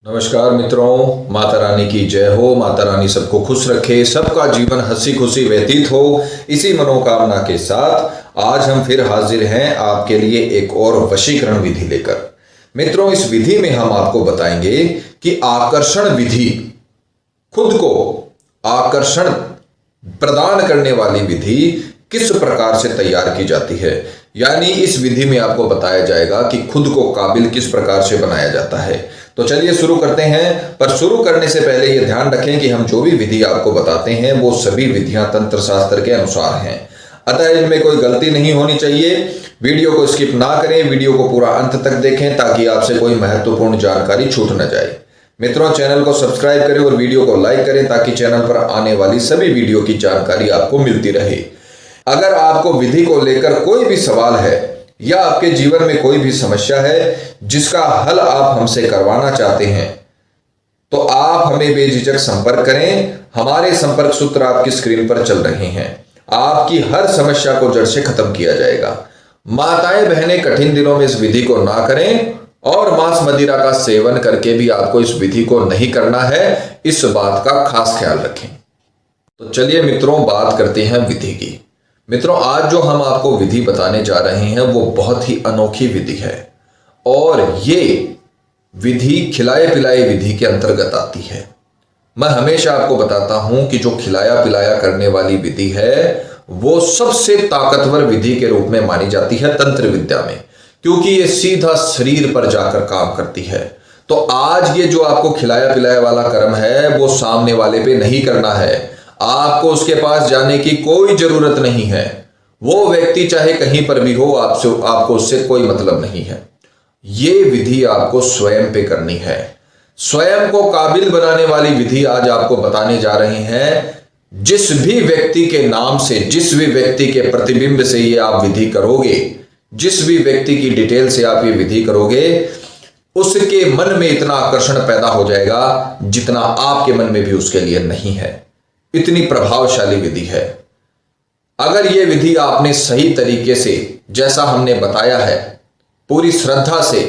नमस्कार मित्रों, माता रानी की जय हो। माता रानी सबको खुश रखे, सबका जीवन हंसी खुशी व्यतीत हो, इसी मनोकामना के साथ आज हम फिर हाजिर हैं आपके लिए एक और वशीकरण विधि लेकर। मित्रों, इस विधि में हम आपको बताएंगे कि आकर्षण विधि, खुद को आकर्षण प्रदान करने वाली विधि किस प्रकार से तैयार की जाती है। यानी इस विधि में आपको बताया जाएगा कि खुद को काबिल किस प्रकार से बनाया जाता है। तो चलिए शुरू करते हैं। पर शुरू करने से पहले ये ध्यान रखें कि हम जो भी विधि आपको बताते हैं वो सभी विधियां तंत्र शास्त्र के अनुसार हैं, अतः इनमें कोई गलती नहीं होनी चाहिए। वीडियो को स्किप ना करें, वीडियो को पूरा अंत तक देखें ताकि आपसे कोई महत्वपूर्ण जानकारी छूट न जाए। मित्रों, चैनल को सब्सक्राइब करें और वीडियो को लाइक करें ताकि चैनल पर आने वाली सभी वीडियो की जानकारी आपको मिलती रहे। अगर आपको विधि को लेकर कोई भी सवाल है या आपके जीवन में कोई भी समस्या है जिसका हल आप हमसे करवाना चाहते हैं तो आप हमें बेझिझक संपर्क करें। हमारे संपर्क सूत्र आपकी स्क्रीन पर चल रहे हैं। आपकी हर समस्या को जड़ से खत्म किया जाएगा। माताएं बहनें कठिन दिनों में इस विधि को ना करें और मांस मदिरा का सेवन करके भी आपको इस विधि को नहीं करना है, इस बात का खास ख्याल रखें। तो चलिए मित्रों, बात करते हैं विधि की। मित्रों, आज जो हम आपको विधि बताने जा रहे हैं वो बहुत ही अनोखी विधि है और ये विधि खिलाए पिलाए विधि के अंतर्गत आती है। मैं हमेशा आपको बताता हूं कि जो खिलाया पिलाया करने वाली विधि है वो सबसे ताकतवर विधि के रूप में मानी जाती है तंत्र विद्या में, क्योंकि ये सीधा शरीर पर जाकर काम करती है। तो आज ये जो आपको खिलाया पिलाया वाला कर्म है वो सामने वाले पे नहीं करना है। आपको उसके पास जाने की कोई जरूरत नहीं है। वो व्यक्ति चाहे कहीं पर भी हो, आपको उससे कोई मतलब नहीं है। ये विधि आपको स्वयं पे करनी है। स्वयं को काबिल बनाने वाली विधि आज आपको बताने जा रहे हैं। जिस भी व्यक्ति के नाम से, जिस भी व्यक्ति के प्रतिबिंब से ये आप विधि करोगे, जिस भी व्यक्ति की डिटेल से आप ये विधि करोगे, उसके मन में इतना आकर्षण पैदा हो जाएगा जितना आपके मन में भी उसके लिए नहीं है। इतनी प्रभावशाली विधि है। अगर यह विधि आपने सही तरीके से, जैसा हमने बताया है, पूरी श्रद्धा से,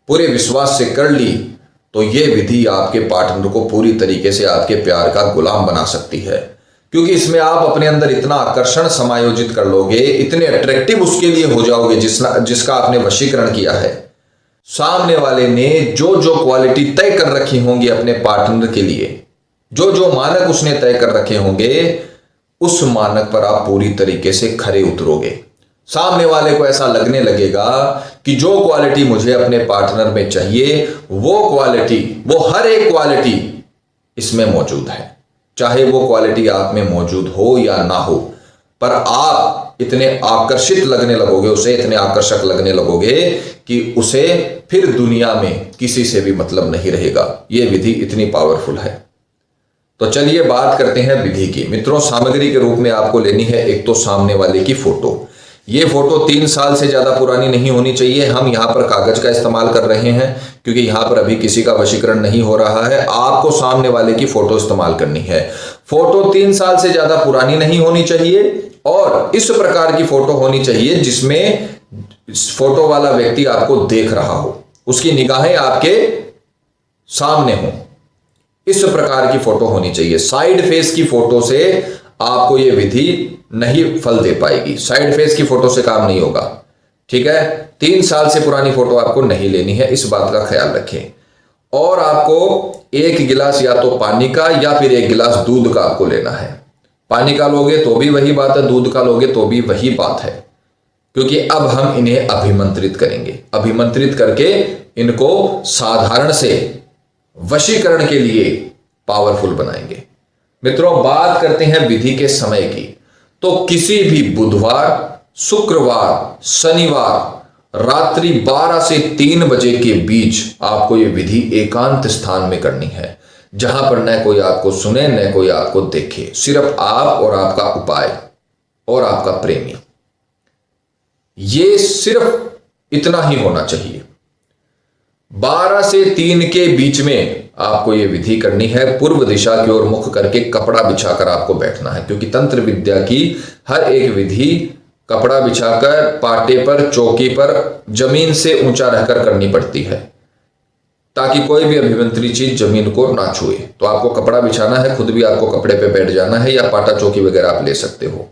पूरे विश्वास से कर ली तो यह विधि आपके पार्टनर को पूरी तरीके से आपके प्यार का गुलाम बना सकती है। क्योंकि इसमें आप अपने अंदर इतना आकर्षण समायोजित कर लोगे, इतने अट्रैक्टिव उसके लिए हो जाओगे जिसका आपने वशीकरण किया है। सामने वाले ने जो जो क्वालिटी तय कर रखी होंगी अपने पार्टनर के लिए, जो जो मानक उसने तय कर रखे होंगे, उस मानक पर आप पूरी तरीके से खरे उतरोगे। सामने वाले को ऐसा लगने लगेगा कि जो क्वालिटी मुझे अपने पार्टनर में चाहिए वो क्वालिटी, वो हर एक क्वालिटी इसमें मौजूद है। चाहे वो क्वालिटी आप में मौजूद हो या ना हो, पर आप इतने आकर्षित लगने लगोगे, उसे इतने आकर्षक लगने लगोगे कि उसे फिर दुनिया में किसी से भी मतलब नहीं रहेगा। यह विधि इतनी पावरफुल है। तो चलिए बात करते हैं विधि की। मित्रों, सामग्री के रूप में आपको लेनी है एक तो सामने वाले की फोटो। ये फोटो 3 साल से ज्यादा पुरानी नहीं होनी चाहिए। हम यहाँ पर कागज का इस्तेमाल कर रहे हैं क्योंकि यहाँ पर अभी किसी का वशीकरण नहीं हो रहा है। आपको सामने वाले की फोटो इस्तेमाल करनी है। फोटो 3 साल से ज्यादा पुरानी नहीं होनी चाहिए और इस प्रकार की फोटो होनी चाहिए जिसमें फोटो वाला व्यक्ति आपको देख रहा हो, उसकी निगाहें आपके सामने हो। इस प्रकार की फोटो होनी चाहिए। साइड फेस की फोटो से आपको यह विधि नहीं फल दे पाएगी। साइड फेस की फोटो से काम नहीं होगा, ठीक है। 3 साल से पुरानी फोटो आपको नहीं लेनी है, इस बात का ख्याल रखें। और आपको 1 गिलास या तो पानी का या फिर 1 गिलास दूध का आपको लेना है। पानी का लोगे तो भी वही बात है, दूध का लोगे तो भी वही बात है, क्योंकि अब हम इन्हें अभिमंत्रित करेंगे। अभिमंत्रित करके इनको साधारण से वशीकरण के लिए पावरफुल बनाएंगे। मित्रों, बात करते हैं विधि के समय की। तो किसी भी बुधवार, शुक्रवार, शनिवार रात्रि 12 से 3 बजे के बीच आपको यह विधि एकांत स्थान में करनी है, जहां पर न कोई आपको सुने न कोई आपको देखे, सिर्फ आप और आपका उपाय और आपका प्रेमी। ये सिर्फ इतना ही होना चाहिए। 12 से 3 के बीच में आपको यह विधि करनी है। पूर्व दिशा की ओर मुख करके कपड़ा बिछाकर आपको बैठना है, क्योंकि तंत्र विद्या की हर एक विधि कपड़ा बिछाकर, पाटे पर, चौकी पर, जमीन से ऊंचा रहकर करनी पड़ती है। ताकि कोई भी अभिमंत्रित चीज जमीन को ना छुए। तो आपको कपड़ा बिछाना है, खुद भी आपको कपड़े पे बैठ जाना है, या पाटा चौकी वगैरह आप ले सकते हो।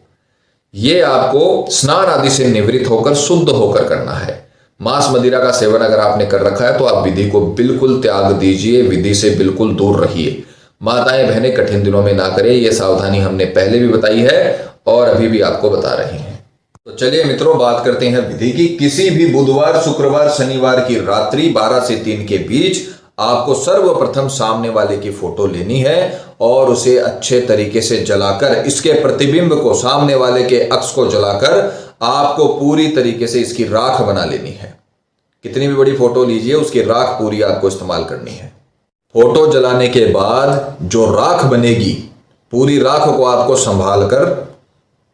ये आपको स्नान आदि से निवृत्त होकर शुद्ध होकर करना है। मांस मदिरा का सेवन अगर आपने कर रखा है तो आप विधि को बिल्कुल त्याग दीजिए, विधि से बिल्कुल दूर रहिए। माताएं बहनें कठिन दिनों में ना करें, ये सावधानी हमने पहले भी बताई है और अभी भी आपको बता रहे हैं। तो चलिए मित्रों, बात करते हैं विधि की। किसी भी बुधवार, शुक्रवार, शनिवार की रात्रि 12 से 3 के बीच आपको सर्वप्रथम सामने वाले की फोटो लेनी है और उसे अच्छे तरीके से जलाकर, इसके प्रतिबिंब को, सामने वाले के अक्ष को जलाकर आपको पूरी तरीके से इसकी राख बना लेनी है। कितनी भी बड़ी फोटो लीजिए, उसकी राख पूरी आपको इस्तेमाल करनी है। फोटो जलाने के बाद जो राख बनेगी, पूरी राख को आपको संभाल कर,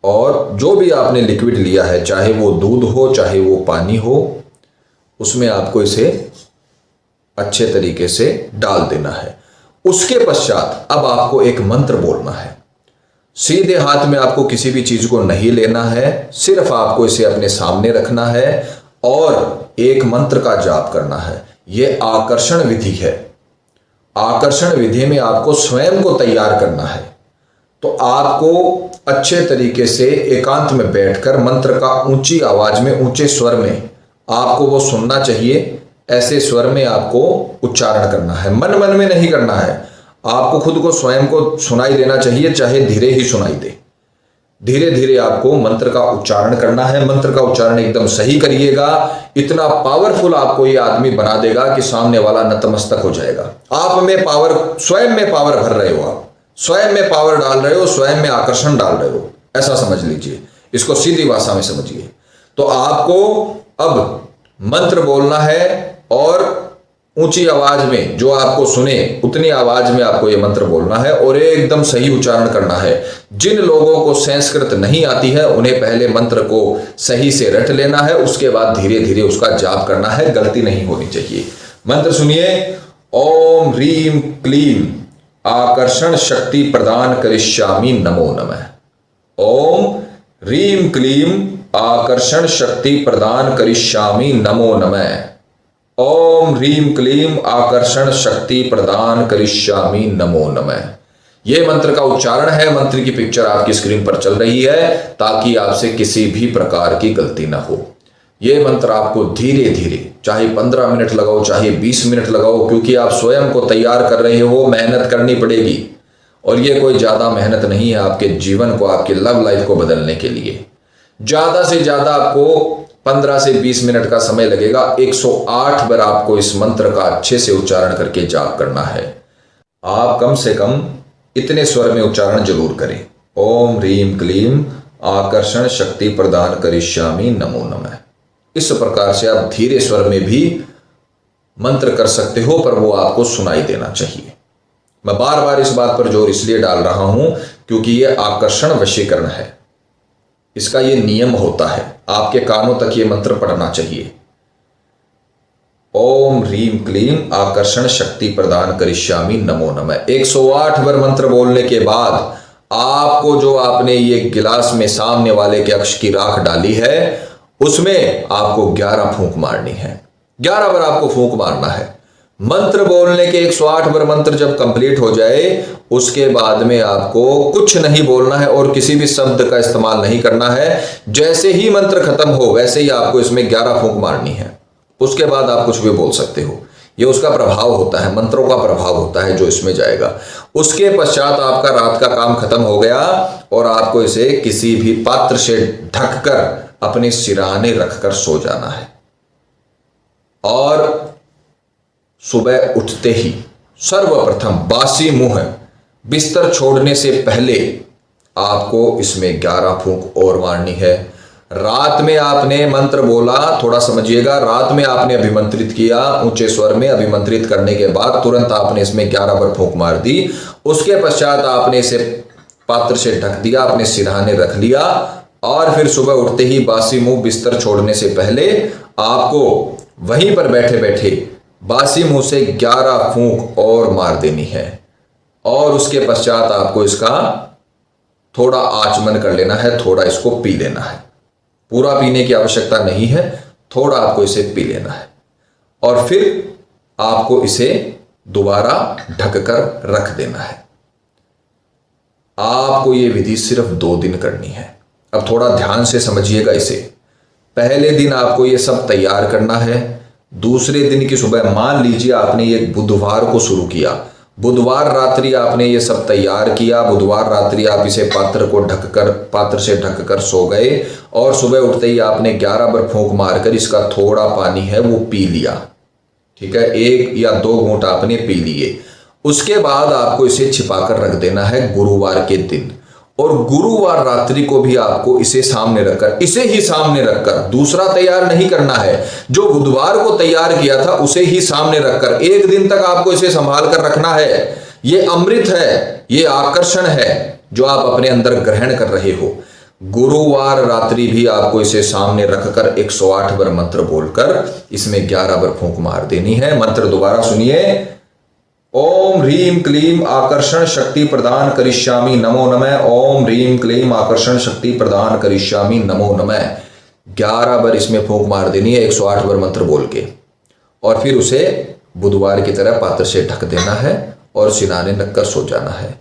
और जो भी आपने लिक्विड लिया है, चाहे वो दूध हो चाहे वो पानी हो, उसमें आपको इसे अच्छे तरीके से डाल देना है। उसके पश्चात अब आपको एक मंत्र बोलना है। सीधे हाथ में आपको किसी भी चीज को नहीं लेना है, सिर्फ आपको इसे अपने सामने रखना है और एक मंत्र का जाप करना है। यह आकर्षण विधि है। आकर्षण विधि में आपको स्वयं को तैयार करना है। तो आपको अच्छे तरीके से एकांत में बैठकर मंत्र का ऊंची आवाज में, ऊंचे स्वर में आपको वो सुनना चाहिए। ऐसे स्वर में आपको उच्चारण करना है, मन मन में नहीं करना है। आपको खुद को, स्वयं को सुनाई देना चाहिए, चाहे धीरे ही सुनाई दे। धीरे धीरे आपको मंत्र का उच्चारण करना है। मंत्र का उच्चारण एकदम सही करिएगा। इतना पावरफुल आपको ये आदमी बना देगा कि सामने वाला नतमस्तक हो जाएगा। आप में पावर, स्वयं में पावर भर रहे हो, आप स्वयं में पावर डाल रहे हो, स्वयं में आकर्षण डाल रहे हो, ऐसा समझ लीजिए। इसको सीधी भाषा में समझिए। तो आपको अब मंत्र बोलना है और ऊंची आवाज में, जो आपको सुने उतनी आवाज में आपको यह मंत्र बोलना है और एकदम सही उच्चारण करना है। जिन लोगों को संस्कृत नहीं आती है उन्हें पहले मंत्र को सही से रट लेना है, उसके बाद धीरे धीरे उसका जाप करना है। गलती नहीं होनी चाहिए। मंत्र सुनिए। ओम ह्रीम क्लीम आकर्षण शक्ति प्रदान करिष्यामि नमो नमः। ओम ह्रीम क्लीम आकर्षण शक्ति प्रदान करिष्यामि नमो नमः। ओम ह्रीम क्लीम आकर्षण शक्ति प्रदान करिष्यामि नमो नमः। यह मंत्र का उच्चारण है। मंत्र की पिक्चर आपकी स्क्रीन पर चल रही है ताकि आपसे किसी भी प्रकार की गलती ना हो। यह मंत्र आपको धीरे धीरे, चाहे 15 मिनट लगाओ चाहे 20 मिनट लगाओ, क्योंकि आप स्वयं को तैयार कर रहे हो, मेहनत करनी पड़ेगी। और यह कोई ज्यादा मेहनत नहीं है आपके जीवन को, आपके लव लाइफ को बदलने के लिए। ज्यादा से ज्यादा आपको 15 से 20 मिनट का समय लगेगा। 108 बार आपको इस मंत्र का अच्छे से उच्चारण करके जाप करना है। आप कम से कम इतने स्वर में उच्चारण जरूर करें। ओम ह्रीम क्लीम आकर्षण शक्ति प्रदान करिष्यामि नमो नमः। इस प्रकार से आप धीरे स्वर में भी मंत्र कर सकते हो, पर वो आपको सुनाई देना चाहिए। मैं बार बार इस बात पर जोर इसलिए डाल रहा हूं क्योंकि यह आकर्षण वशीकरण है। इसका ये नियम होता है, आपके कानों तक ये मंत्र पढ़ना चाहिए। ओम ह्रीम क्लीम आकर्षण शक्ति प्रदान करिष्यामि नमो नमः। 108 बार मंत्र बोलने के बाद आपको, जो आपने ये गिलास में सामने वाले के अक्ष की राख डाली है, उसमें आपको 11 फूंक मारनी है। 11 बार आपको फूंक मारना है। मंत्र बोलने के 108 बार मंत्र जब कंप्लीट हो जाए, उसके बाद में आपको कुछ नहीं बोलना है और किसी भी शब्द का इस्तेमाल नहीं करना है। जैसे ही मंत्र खत्म हो वैसे ही आपको इसमें 11 फूंक मारनी है। उसके बाद आप कुछ भी बोल सकते हो। ये उसका प्रभाव होता है, मंत्रों का प्रभाव होता है जो इसमें जाएगा। उसके पश्चात आपका रात का काम खत्म हो गया और आपको इसे किसी भी पात्र से ढककर अपने सिरहाने रखकर सो जाना है। और सुबह उठते ही सर्वप्रथम बासी मुंह बिस्तर छोड़ने से पहले आपको इसमें 11 फूंक और मारनी है। रात में आपने मंत्र बोला, थोड़ा समझिएगा, रात में आपने अभिमंत्रित किया, ऊंचे स्वर में अभिमंत्रित करने के बाद तुरंत आपने इसमें 11 बार फूंक मार दी। उसके पश्चात आपने इसे पात्र से ढक दिया, अपने सिरहाने रख लिया और फिर सुबह उठते ही बासी मुंह बिस्तर छोड़ने से पहले आपको वहीं पर बैठे बैठे बासी मुंह से 11 फूंक और मार देनी है। और उसके पश्चात आपको इसका थोड़ा आचमन कर लेना है, थोड़ा इसको पी लेना है। पूरा पीने की आवश्यकता नहीं है, थोड़ा आपको इसे पी लेना है। और फिर आपको इसे दोबारा ढककर रख देना है। आपको ये विधि सिर्फ 2 दिन करनी है। अब थोड़ा ध्यान से समझिएगा इसे। पहले दिन आपको ये सब तैयार करना है। दूसरे दिन की सुबह, मान लीजिए आपने ये बुधवार को शुरू किया, बुधवार रात्रि आपने ये सब तैयार किया, बुधवार रात्रि आप इसे पात्र से ढककर सो गए और सुबह उठते ही आपने 11 बार फूंक मारकर इसका थोड़ा पानी है वो पी लिया। ठीक है, 1 या 2 घूंट आपने पी लिए। उसके बाद आपको इसे छिपाकर रख देना है गुरुवार के दिन, और गुरुवार रात्रि को भी आपको इसे सामने रखकर, इसे ही सामने रखकर, दूसरा तैयार नहीं करना है, जो बुधवार को तैयार किया था उसे ही सामने रखकर 1 दिन तक आपको इसे संभाल कर रखना है। ये अमृत है, ये आकर्षण है जो आप अपने अंदर ग्रहण कर रहे हो। गुरुवार रात्रि भी आपको इसे सामने रखकर 108 बार मंत्र बोलकर इसमें 11 बार फूंक मार देनी है। मंत्र दोबारा सुनिए। ओम ह्रीम क्लीम आकर्षण शक्ति प्रदान करिष्यामि नमो नमः। ओम ह्रीम क्लीम आकर्षण शक्ति प्रदान करिष्यामि नमो नमः। 11 बार इसमें फूंक मार देनी है 108 बार मंत्र बोल के, और फिर उसे बुधवार की तरह पात्र से ढक देना है और सिनाने लगकर सो जाना है।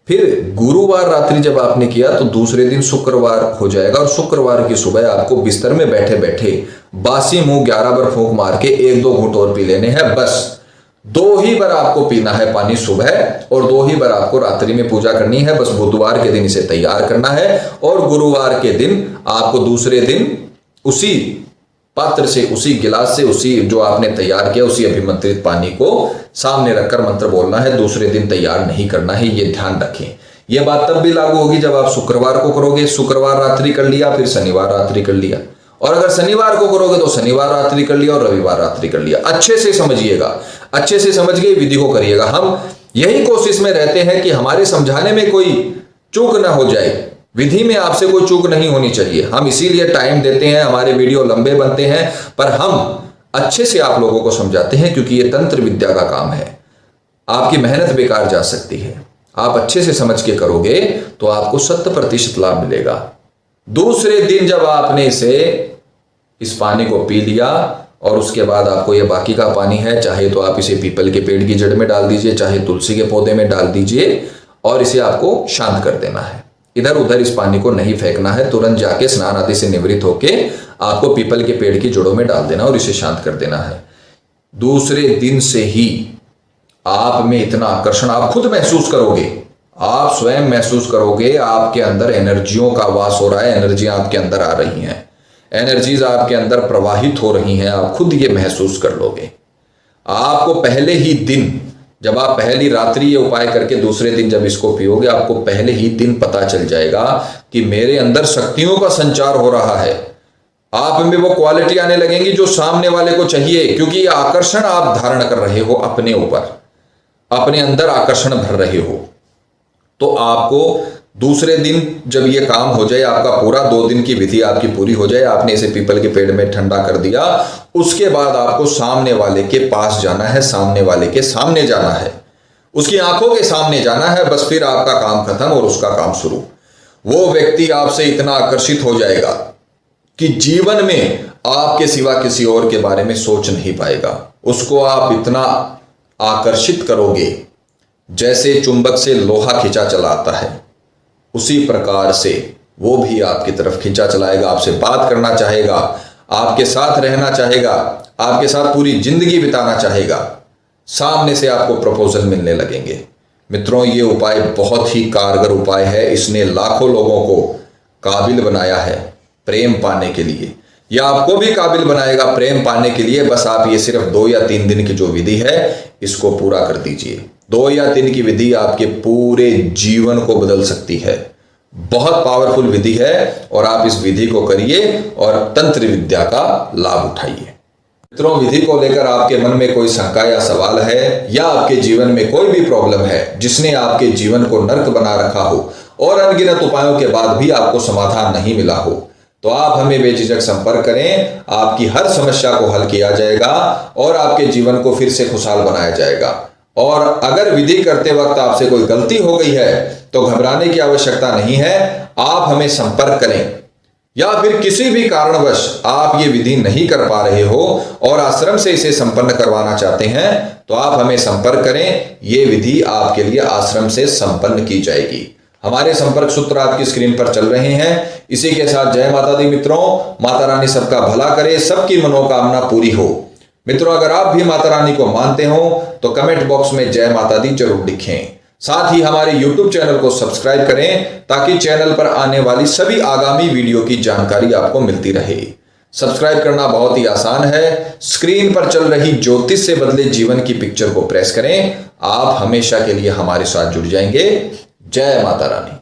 फिर गुरुवार रात्रि जब आपने किया तो दूसरे दिन शुक्रवार हो जाएगा, और शुक्रवार की सुबह आपको बिस्तर में बैठे बैठे बासी मुंह 11 बार फूंक मार के 1-2 घूंट और पी लेने हैं। बस 2 ही बार आपको पीना है पानी सुबह, और 2 ही बार आपको रात्रि में पूजा करनी है। बस बुधवार के दिन इसे तैयार करना है, और गुरुवार के दिन आपको दूसरे दिन उसी पात्र से, उसी गिलास से, उसी जो आपने तैयार किया उसी अभिमंत्रित पानी को सामने रखकर मंत्र बोलना है। दूसरे दिन तैयार नहीं करना है, ये ध्यान रखें। यह बात तब भी लागू होगी जब आप शुक्रवार को करोगे। शुक्रवार रात्रि कर लिया, फिर शनिवार रात्रि कर लिया, और अगर शनिवार को करोगे तो शनिवार रात्रि कर लिया और रविवार रात्रि कर लिया। अच्छे से समझिएगा, अच्छे से समझ के विधि को करिएगा। हम यही कोशिश में रहते हैं कि हमारे समझाने में कोई चूक ना हो जाए, विधि में आपसे कोई चूक नहीं होनी चाहिए। हम इसीलिए टाइम देते हैं, हमारे वीडियो लंबे बनते हैं, पर हम अच्छे से आप लोगों को समझाते हैं, क्योंकि ये तंत्र विद्या का काम है। आपकी मेहनत बेकार जा सकती है। आप अच्छे से समझ के करोगे तो आपको 100% लाभ मिलेगा। दूसरे दिन जब आपने इस पानी को पी लिया, और उसके बाद आपको ये बाकी का पानी है, चाहे तो आप इसे पीपल के पेड़ की जड़ में डाल दीजिए, चाहे तुलसी के पौधे में डाल दीजिए, और इसे आपको शांत कर देना है। इधर उधर इस पानी को नहीं फेंकना है। तुरंत जाके स्नान आदि से निवृत्त होके आपको पीपल के पेड़ की जड़ों में डाल देना और इसे शांत कर देना है। दूसरे दिन से ही आप में इतना आकर्षण आप खुद महसूस करोगे, आप स्वयं महसूस करोगे। आपके अंदर एनर्जियों का वास हो रहा है, एनर्जियां आपके अंदर आ रही हैं, एनर्जीज आपके अंदर प्रवाहित हो रही हैं, आप खुद ये महसूस कर लोगे। आपको पहले ही दिन, जब आप पहली रात्रि ये उपाय करके दूसरे दिन जब इसको पियोगे, आपको पहले ही दिन पता चल जाएगा कि मेरे अंदर शक्तियों का संचार हो रहा है। आप में वो क्वालिटी आने लगेंगी जो सामने वाले को चाहिए, क्योंकि ये आकर्षण आप धारण कर रहे हो अपने ऊपर, अपने अंदर आकर्षण भर रहे हो। तो आपको दूसरे दिन जब ये काम हो जाए, आपका पूरा 2 दिन की विधि आपकी पूरी हो जाए, आपने इसे पीपल के पेड़ में ठंडा कर दिया, उसके बाद आपको सामने वाले के पास जाना है, सामने वाले के सामने जाना है, उसकी आंखों के सामने जाना है। बस फिर आपका काम खत्म और उसका काम शुरू। वो व्यक्ति आपसे इतना आकर्षित हो जाएगा कि जीवन में आपके सिवा किसी और के बारे में सोच नहीं पाएगा। उसको आप इतना आकर्षित करोगे जैसे चुंबक से लोहा खींचा चला आता है, उसी प्रकार से वो भी आपकी तरफ खींचा चलाएगा, आपसे बात करना चाहेगा, आपके साथ रहना चाहेगा, आपके साथ पूरी जिंदगी बिताना चाहेगा। सामने से आपको प्रपोजल मिलने लगेंगे। मित्रों, ये उपाय बहुत ही कारगर उपाय है। इसने लाखों लोगों को काबिल बनाया है प्रेम पाने के लिए। यह आपको भी काबिल बनाएगा प्रेम पाने के लिए। बस आप ये सिर्फ 2 या 3 दिन की जो विधि है इसको पूरा कर दीजिए। 2 या 3 की विधि आपके पूरे जीवन को बदल सकती है। बहुत पावरफुल विधि है, और आप इस विधि को करिए और तंत्र विद्या का लाभ उठाइए। मित्रों, विधि को लेकर आपके मन में कोई शंका या सवाल है, या आपके जीवन में कोई भी प्रॉब्लम है जिसने आपके जीवन को नर्क बना रखा हो और अनगिनत उपायों के बाद भी आपको समाधान नहीं मिला हो, तो आप हमें बेझिझक संपर्क करें। आपकी हर समस्या को हल किया जाएगा और आपके जीवन को फिर से खुशहाल बनाया जाएगा। और अगर विधि करते वक्त आपसे कोई गलती हो गई है तो घबराने की आवश्यकता नहीं है। आप हमें संपर्क करें, या फिर किसी भी कारणवश आप ये विधि नहीं कर पा रहे हो और आश्रम से इसे संपन्न करवाना चाहते हैं तो आप हमें संपर्क करें। ये विधि आपके लिए आश्रम से संपन्न की जाएगी। हमारे संपर्क सूत्र आपकी स्क्रीन पर चल रहे हैं। इसी के साथ जय माता दी मित्रों। माता रानी सबका भला करे, सबकी मनोकामना पूरी हो। मित्रों, अगर आप भी माता रानी को मानते हो तो कमेंट बॉक्स में जय माता दी जरूर लिखें। साथ ही हमारे YouTube चैनल को सब्सक्राइब करें ताकि चैनल पर आने वाली सभी आगामी वीडियो की जानकारी आपको मिलती रहे। सब्सक्राइब करना बहुत ही आसान है। स्क्रीन पर चल रही ज्योतिष से बदले जीवन की पिक्चर को प्रेस करें। आप हमेशा के लिए हमारे साथ जुड़ जाएंगे। जय माता रानी।